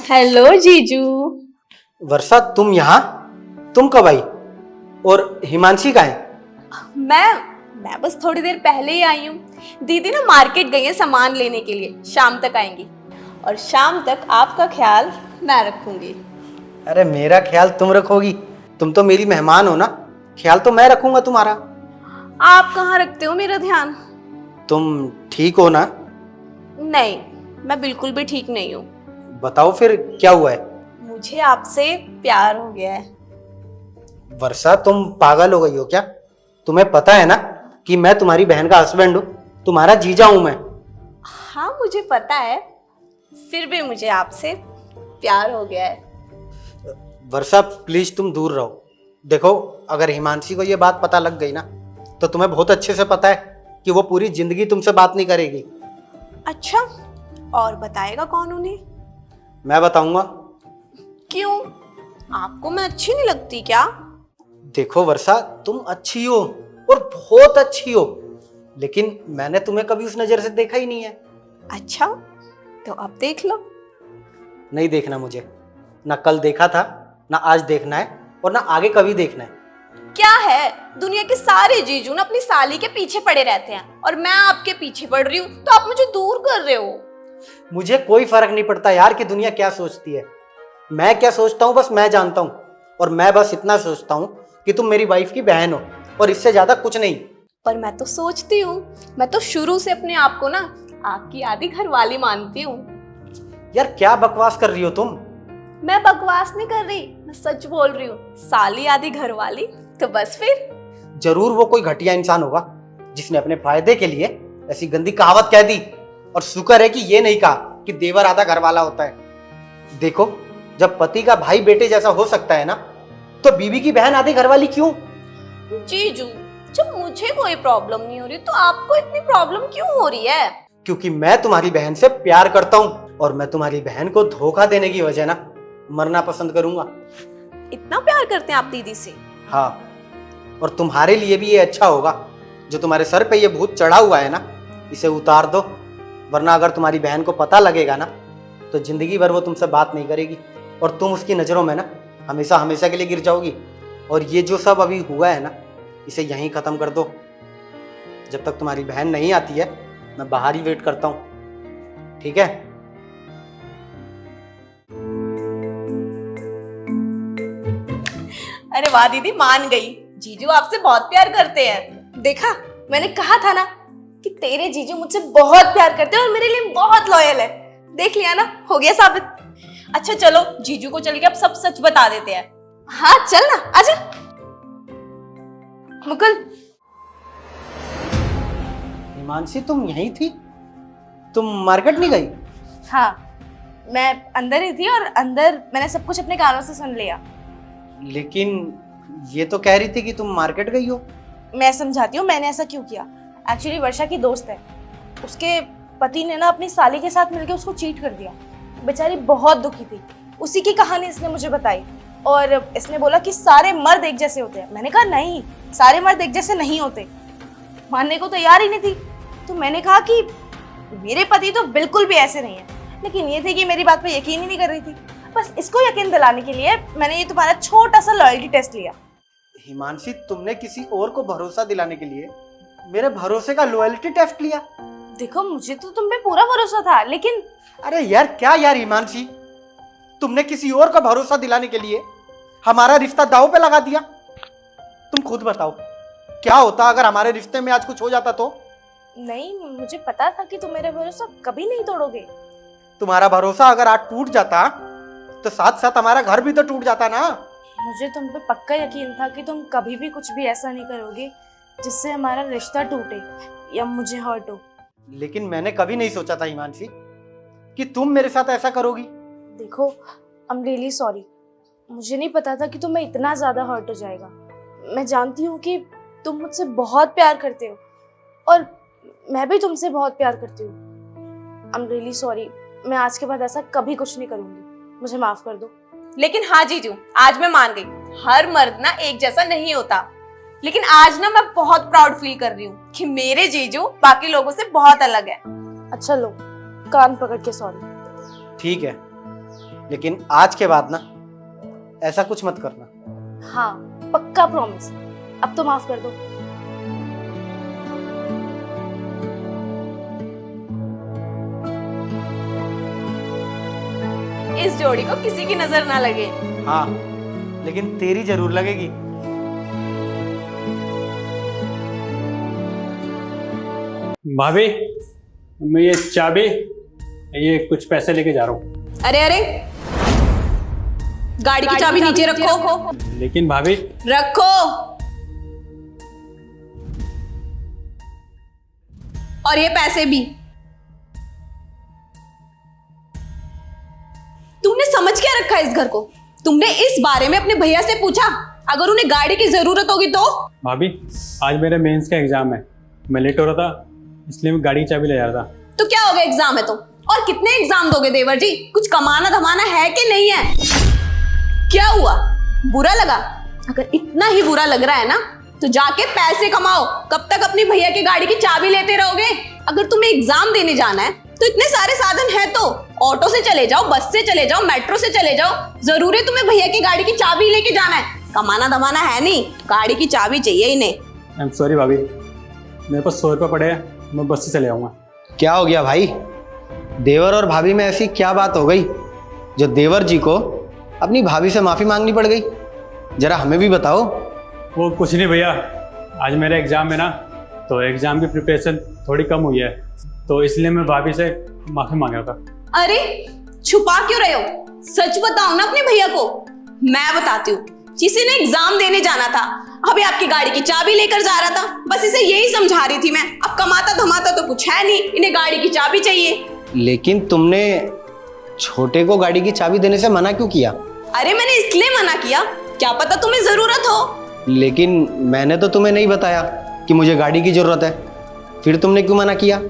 Hello जीजू। वर्षा, तुम यहाँ? तुम कब आई? और हिमांशी कहाँ है? मैं बस थोड़ी देर पहले ही आई हूँ। दीदी ना मार्केट गई है सामान लेने के लिए, शाम तक आएंगी और शाम तक आपका ख्याल मैं रखूंगी। अरे मेरा ख्याल तुम रखोगी? तुम तो मेरी मेहमान हो ना, ख्याल तो मैं रखूंगा तुम्हारा। आप कहाँ रखते हो मेरा ध्यान? तुम ठीक हो ना? नहीं, मैं बिल्कुल भी ठीक नहीं हूँ। बताओ फिर क्या हुआ है? मुझे आपसे प्यार हो गया है। वर्षा, तुम पागल हो गई हो क्या? तुम्हें पता है ना कि मैं तुम्हारी बहन का हस्बैंड हूँ, तुम्हारा जीजा हूं मैं। हाँ मुझे पता है, फिर भी मुझे आपसे प्यार हो गया है। वर्षा प्लीज तुम दूर रहो। देखो, अगर हिमांशी को ये बात पता लग गई ना, तो तुम्हें बहुत अच्छे से पता है कि वो पूरी जिंदगी तुमसे बात नहीं करेगी। अच्छा, और बताएगा कौन उन्हें? मैं बताऊंगा। क्यों, आपको मैं अच्छी नहीं लगती क्या? देखो वर्षा, तुम अच्छी हो और बहुत अच्छी हो, लेकिन मैंने तुम्हें कभी उस नजर से देखा ही नहीं है। अच्छा, तो अब देख लो। नहीं देखना मुझे, ना कल देखा था, ना आज देखना है, और ना आगे कभी देखना है। क्या है, दुनिया के सारे जीजू ना अपनी साली के पीछे पड़े रहते हैं और मैं आपके पीछे पड़ रही हूँ, तो आप मुझे दूर कर रहे हो। मुझे कोई फर्क नहीं पड़ता यार कि दुनिया क्या सोचती है। मैं क्या सोचता हूँ बस मैं जानता हूँ, और मैं बस इतना सोचता हूँ कि तुम मेरी वाइफ की बहन हो, और इससे ज्यादा कुछ नहीं। पर मैं तो सोचती हूँ, मैं तो शुरू से अपने आप को ना आपकी आधी घरवाली मानती हूँ। यार क्या बकवास कर रही हो तुम? मैं बकवास नहीं कर रही, मैं सच बोल रही हूँ। साली आधी घरवाली, तो बस फिर। जरूर वो कोई घटिया इंसान होगा जिसने अपने फायदे के लिए ऐसी गंदी कहावत कह दी, और शुक्र है कि ये नहीं कहा कि देवर आधा घरवाला होता है। देखो, जब पति का भाई बेटे जैसा हो सकता है ना, तो बीवी की बहन आधी घरवाली क्यों? जीजू, जब मुझे कोई प्रॉब्लम नहीं हो रही तो आपको इतनी प्रॉब्लम क्यों हो रही है? क्योंकि मैं तुम्हारी बहन से प्यार करता हूँ, और मैं तुम्हारी बहन को धोखा देने की वजह ना मरना पसंद करूंगा। इतना प्यार करते हैं आप दीदी से? हाँ, और तुम्हारे लिए भी ये अच्छा होगा, जो तुम्हारे सर पे ये भूत चढ़ा हुआ है ना, इसे उतार दो। वरना अगर तुम्हारी बहन को पता लगेगा ना, तो जिंदगी भर वो तुमसे बात नहीं करेगी, और तुम उसकी नज़रों में ना हमेशा हमेशा के लिए गिर जाओगी। और ये जो सब अभी हुआ है ना, इसे यहीं ख़त्म कर दो। जब तक तुम्हारी बहन नहीं आती है, मैं बाहर ही वेट करता हूँ, ठीक है? अरे वाह दीदी, मान गई। जीजू आपसे बहुत प्यार करते हैं। देखा, मैंने कहा था ना कि तेरे जीजू मुझसे बहुत प्यार करते हैं और मेरे लिए बहुत लॉयल है। देख लिया ना, हो गया साबित। अच्छा चलो, जीजू को चल के अब सब सच बता देते हैं। हाँ चल ना, आजा। मुकुल। हिमांशी, तुम यहीं थी? तुम मार्केट नहीं गई? हाँ, मैं अंदर ही थी और अंदर मैंने सब कुछ अपने कानों से सुन लिया। लेकिन ये तो कह रही थी कि तुम मार्केट गई हो। मैं समझाती हूँ मैंने ऐसा क्यों किया। एक्चुअली वर्षा की दोस्त है, उसके पति ने ना अपनी साली के साथ मिलकर उसको चीट कर दिया। बेचारी बहुत दुखी थी। उसी की कहानी इसने मुझे बताई, और इसने बोला कि सारे मर्द एक जैसे होते हैं। मैंने कहा नहीं, सारे मर्द एक जैसे नहीं होते। मानने को तैयार ही नहीं थी। तो मैंने कहा कि मेरे पति तो बिल्कुल भी ऐसे नहीं है, लेकिन ये थी कि मेरी बात पे यकीन ही नहीं कर रही थी। बस इसको यकीन दिलाने के लिए मैंने ये तुम्हारा छोटा सा लॉयल्टी टेस्ट लिया। हिमांशी, तुमने किसी और को भरोसा दिलाने के लिए मेरे भरोसे का लॉयल्टी टेस्ट लिया? देखो, मुझे तो तुम पे पूरा भरोसा था, लेकिन अरे यार क्या यार हिमांशी, तुमने किसी और का भरोसा दिलाने के लिए हमारा रिश्ता दांव पे लगा दिया। तुम खुद बताओ, क्या होता अगर हमारे रिश्ते में आज कुछ हो जाता तो? नहीं, मुझे पता था कि तुम मेरा भरोसा कभी नहीं तोड़ोगे। तुम्हारा भरोसा अगर आज टूट जाता, तो साथ साथ हमारा घर भी तो टूट जाता ना। मुझे तुम पे पक्का यकीन था कि तुम कभी भी कुछ भी ऐसा नहीं करोगे जिससे हमारा रिश्ता टूटे या मुझे हर्ट हो। लेकिन मैंने कभी नहीं सोचा था हिमांशी कि तुम मेरे साथ ऐसा करोगी। देखो, आई एम रियली सॉरी। मुझे नहीं पता था कि तुम्हें इतना ज्यादा हर्ट हो जाएगा। मैं जानती हूँ कि तुम मुझसे बहुत प्यार करते हो, और मैं भी तुमसे बहुत प्यार करती हूँ। I am really sorry. मैं आज के बाद ऐसा कभी कुछ नहीं करूंगी, मुझे माफ कर दो। लेकिन हाँ जीजू, आज मैं मान गई, हर मर्द ना एक जैसा नहीं होता। लेकिन आज ना मैं बहुत प्राउड फील कर रही हूँ कि मेरे जीजू बाकी लोगों से बहुत अलग है। अच्छा लो, कान पकड़ के सॉरी। ठीक है, लेकिन आज के बाद ना ऐसा कुछ मत करना। हाँ पक्का प्रॉमिस। अब तो माफ कर दो। इस जोड़ी को किसी की नजर ना लगे। हाँ लेकिन तेरी जरूर लगेगी। भाभी, मैं ये चाबी, ये कुछ पैसे लेके जा रहा हूँ। अरे अरे, गाड़ी की चाबी नीचे रखो। लेकिन भाभी, रखो। और ये पैसे भी। तुमने समझ क्या रखा है इस घर को? तुमने इस बारे में अपने भैया से पूछा अगर उन्हें गाड़ी की जरूरत होगी तो? भाभी, आज मेरे मेंस का एग्जाम है, मैं लेट हो रहा था इसलिए मैं गाड़ी की चाबी ले जा रहा था। तो क्या हो गया, एग्जाम है तो? और कितने एग्जाम दोगे देवर जी? कुछ कमाना धमाना है कि नहीं है? क्या हुआ, बुरा लगा? अगर इतना ही बुरा लग रहा है ना तो जाके पैसे कमाओ। कब तक अपनी भैया की गाड़ी की चाबी लेते रहोगे? अगर तुम्हें एग्जाम देने जाना है तो इतने सारे साधन है तो ऑटो से चले जाओ, बस से चले जाओ, मेट्रो से चले जाओ। जरूरी तुम्हें भैया की गाड़ी की चाबी लेके जाना है? कमाना धमाना है नहीं, गाड़ी की चाबी चाहिए इन्हें। आई एम सॉरी भाभी, मेरे पास 100 रुपये पड़े हैं, मैं बस से चले आऊँगा। क्या हो गया भाई? देवर और भाभी में ऐसी क्या बात हो गई जो देवर जी को अपनी भाभी से माफ़ी मांगनी पड़ गई? जरा हमें भी बताओ। वो कुछ नहीं भैया, आज मेरा एग्ज़ाम है ना, तो एग्ज़ाम की प्रिपरेशन थोड़ी कम हुई है, तो इसलिए मैं भाभी से माफ़ी मांग रहा था। अरे छुपा क्यों रहे हो? सच बताओ ना अपने भैया को। मैं बताती हूँ, जिसे ने एग्जाम देने जाना था अभी आपकी गाड़ी की चाबी लेकर जा रहा था, बस इसे यही समझा रही थी मैं। अब कमाता धमाता तो कुछ है नहीं, इन्हें गाड़ी की चाबी चाहिए। लेकिन तुमने छोटे को गाड़ी की चाबी देने से मना क्यों किया? अरे मैंने इसलिए मना किया, क्या पता तुम्हें जरूरत हो। लेकिन मैंने तो तुम्हें नहीं बताया कि मुझे गाड़ी की जरूरत है, फिर तुमने क्यों मना किया?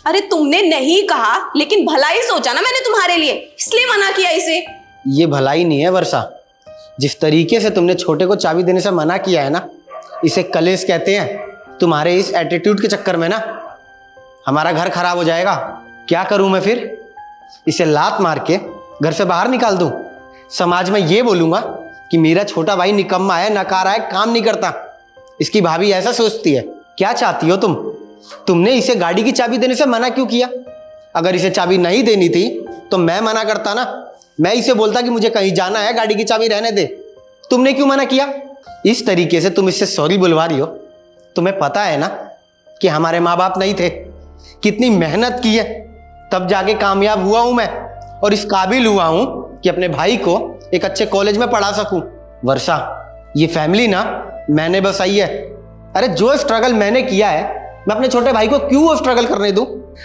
अरे तुमने नहीं कहा, लेकिन भला ही सोचा ना मैंने तुम्हारे लिए, इसलिए मना किया इसे। ये भलाई नहीं है वर्षा। जिस तरीके से तुमने छोटे को चाबी देने से मना किया है ना, इसे कलेश कहते हैं। तुम्हारे इस एटीट्यूड के चक्कर में ना हमारा घर खराब हो जाएगा। क्या करूं मैं फिर? इसे लात मार के घर से बाहर निकाल दूं? समाज में ये बोलूंगा कि मेरा छोटा भाई निकम्मा है, नकारा है, काम नहीं करता? इसकी भाभी ऐसा सोचती है। क्या चाहती हो तुम? तुमने इसे गाड़ी की चाबी देने से मना क्यों किया? अगर इसे चाबी नहीं देनी थी तो मैं मना करता ना। मैं इसे बोलता कि मुझे कहीं जाना है, गाड़ी की चाबी रहने दे। तुमने क्यों मना किया? इस तरीके से तुम इससे सॉरी बुलवा रही हो। तुम्हें पता है ना कि हमारे माँ बाप नहीं थे, कितनी मेहनत की है, तब जाके कामयाब हुआ हूं मैं, और इस काबिल हुआ हूं कि अपने भाई को एक अच्छे कॉलेज में पढ़ा सकूं। वर्षा, ये फैमिली ना मैंने बसाई है। अरे जो स्ट्रगल मैंने किया है, मैं अपने छोटे भाई को क्यों वो स्ट्रगल करने दूं?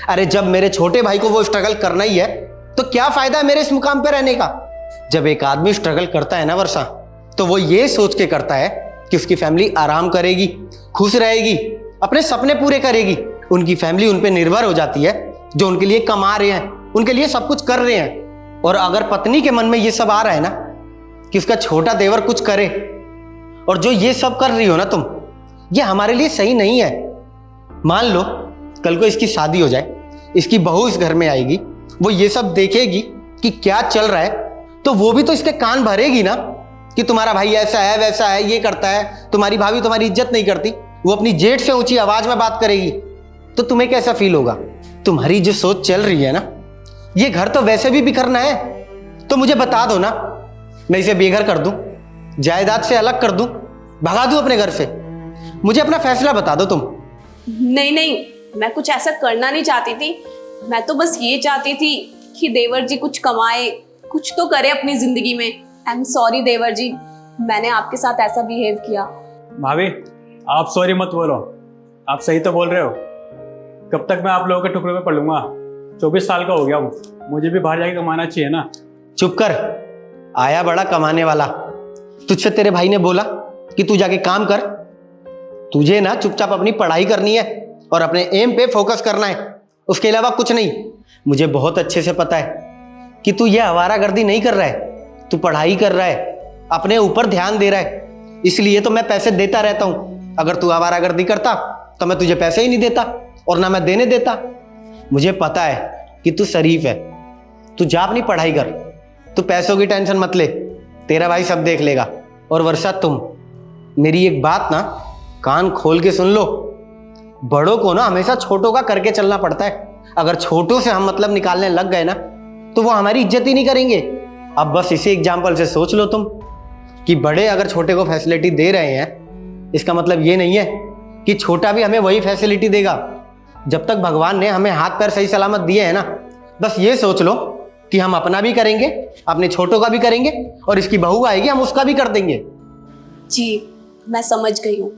अरे जब मेरे छोटे भाई को वो स्ट्रगल करना ही है तो क्या फायदा है मेरे इस मुकाम पे रहने का? जब एक आदमी स्ट्रगल करता है ना वर्षा, तो वो ये सोच के करता है कि उसकी फैमिली आराम करेगी, खुश रहेगी, अपने सपने पूरे करेगी। उनकी फैमिली उन पे निर्भर हो जाती है, जो उनके लिए कमा रहे हैं, उनके लिए सब कुछ कर रहे हैं। और अगर पत्नी के मन में ये सब आ रहा है ना कि उसका छोटा देवर कुछ करे, और जो ये सब कर रही हो ना तुम, ये हमारे लिए सही नहीं है। मान लो कल को इसकी शादी हो जाए, इसकी बहू इस घर में आएगी, वो ये सब देखेगी कि क्या चल रहा है, तो वो भी तो इसके कान भरेगी ना कि तुम्हारा भाई ऐसा है, वैसा है, ये करता है, तुम्हारी भाभी तुम्हारी इज्जत नहीं करती। वो अपनी जेठ से ऊंची आवाज में बात करेगी, तो तुम्हें कैसा फील होगा? तुम्हारी जो सोच चल रही है ना, ये घर तो वैसे भी बिखरना है, तो मुझे बता दो ना, मैं इसे बेघर कर दूं, जायदाद से अलग कर दूं, भगा दूं अपने घर से? मुझे अपना फैसला बता दो तुम। नहीं नहीं, मैं कुछ ऐसा करना नहीं चाहती थी। मैं तो बस ये चाहती थी कि देवर जी कुछ कमाए, कुछ तो करे अपनी जिंदगी में। आई एम सॉरी देवर जी, मैंने आपके साथ ऐसा बिहेव किया। भाभी, आप सॉरी मत बोलो, आप सही तो बोल रहे हो। कब तक मैं आप लोगों के टुकड़े में पड़ लूंगा? 24 साल का हो गया हूँ, मुझे भी बाहर जाके कमाना चाहिए ना। चुप कर, आया बड़ा कमाने वाला। तुझसे तेरे भाई ने बोला कि तू जाके काम कर? तुझे ना चुपचाप अपनी पढ़ाई करनी है और अपने एम पे फोकस करना है, उसके अलावा कुछ नहीं। मुझे बहुत अच्छे से पता है कि तू ये आवारागर्दी नहीं कर रहा है, तू पढ़ाई कर रहा है, अपने ऊपर ध्यान दे रहा है, इसलिए तो मैं पैसे देता रहता हूं। अगर तू आवारागर्दी करता तो मैं तुझे पैसे ही नहीं देता और ना मैं देने देता। मुझे पता है कि तू शरीफ है, तू जा अपनी पढ़ाई कर, तू पैसों की टेंशन मत ले, तेरा भाई सब देख लेगा। और वर्षा तुम, मेरी एक बात ना कान खोल के सुन लो, बड़ों को ना हमेशा छोटों का करके चलना पड़ता है। अगर छोटों से हम मतलब निकालने लग गए ना तो वो हमारी इज्जत ही नहीं करेंगे। अब बस इसी एग्जाम्पल से सोच लो तुम कि बड़े अगर छोटे को फैसिलिटी दे रहे हैं, इसका मतलब ये नहीं है कि छोटा भी हमें वही फैसिलिटी देगा। जब तक भगवान ने हमें हाथ पैर सही सलामत दिए हैं ना, बस ये सोच लो कि हम अपना भी करेंगे, अपने छोटों का भी करेंगे, और इसकी बहू आएगी हम उसका भी कर देंगे। जी मैं समझ गई हूँ,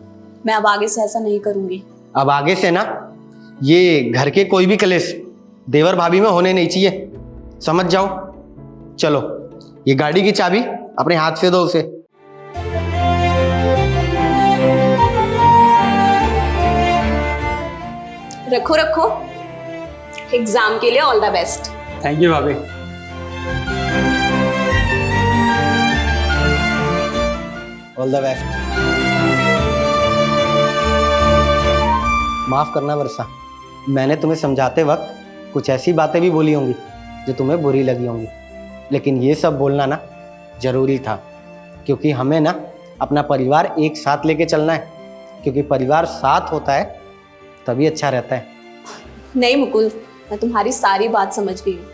मैं अब आगे से ऐसा नहीं करूंगी। अब आगे से ना ये घर के कोई भी कलेश देवर भाभी में होने नहीं चाहिए, समझ जाओ। चलो ये गाड़ी की चाबी अपने हाथ से दो उसे। रखो रखो, एग्जाम के लिए all the best. Thank you भाभी। All the best. माफ करना वर्षा, मैंने तुम्हें समझाते वक्त कुछ ऐसी बातें भी बोली होंगी जो तुम्हें बुरी लगी होंगी, लेकिन ये सब बोलना ना जरूरी था, क्योंकि हमें ना अपना परिवार एक साथ लेके चलना है, क्योंकि परिवार साथ होता है तभी अच्छा रहता है। नहीं मुकुल, मैं तुम्हारी सारी बात समझ गई हूँ।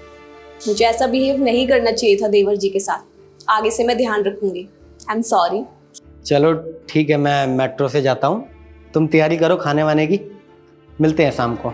मुझे ऐसा बिहेव नहीं करना चाहिए था देवर जी के साथ। आगे से मैं ध्यान रखूंगी। I am sorry. चलो ठीक है, मैं मेट्रो से जाता हूँ, तुम तैयारी करो खाने वाने की, मिलते हैं शाम को।